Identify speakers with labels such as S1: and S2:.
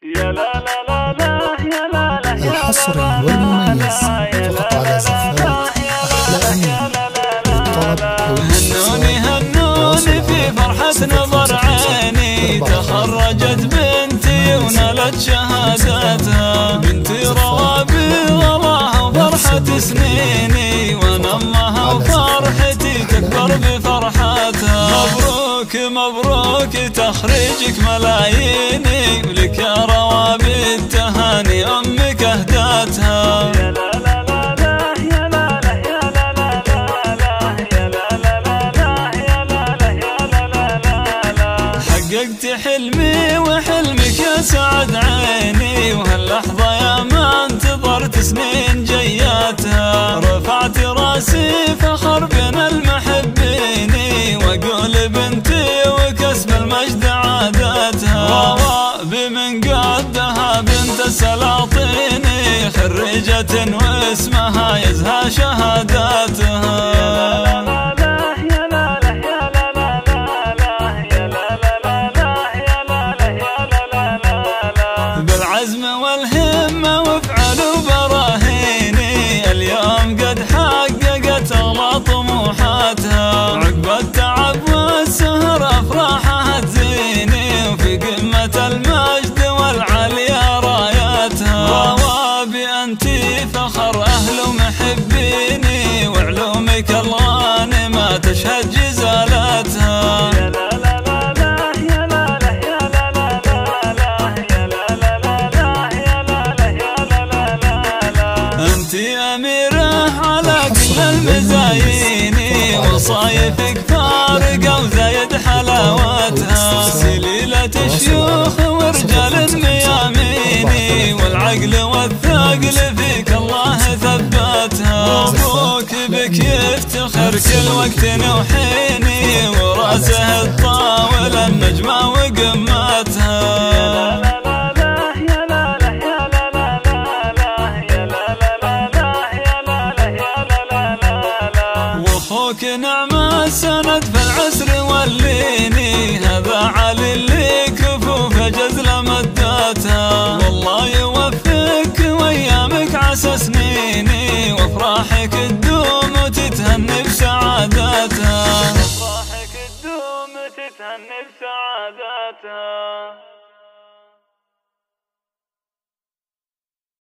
S1: يا لا لا لا لا يا لا لا
S2: الحصري والمميز فقط على زفاف أحلى أمين. للطلب أو الاستفسار
S1: هنوني في فرحة نظر عيني، تخرجت بنتي ونالت شهادتها، بنتي روابي والله وفرحة سنيني، وانا امها وفرحتي تكبر بفرحتها. مبروك مبروك تخريجك ملاييني، ولك يا روابي التهاني امك اهداتها. حققت حلمي وحلمك يا سعد عيني، وهاللحظة يا ما انتظرت سنين جياتها، رفعت راسي فخر بين المحبين، واقول بنتي وكسب المجد عاداتها. روابي من قدها بنت السلاطين، خريجة واسمها يزهى شهاداتها. بالعزم والهمة وفعل براهيني، اليوم قد حققت أغلى طموحاتها، عقب التعب والسهر أفراحها تزيني، وفي قمة المجد والعليا راياتها. روابي أنتي فخر أهل محبيني، وعلومك الغانمة تشهد جزالاتها. انتي اميرة على كل المزايين، وصايفك فارقة وزايد حلاوتها، سليلة الشيوخ ورجال مياميني، والعقل والثقل فيك الله ثبتها. ابوك بك يفتخر كل وقت وحيني، وراسه الطاول النجمة وقمتها. واخوك نعم السند في العسر والليني، هذا علي اللي كفوفه جزله مدتها، والله يوفقك وايامك عسى سنيني، وافراحك تدوم وتتهني بسعادتها. افراحك تدوم وتتهني بسعادتها.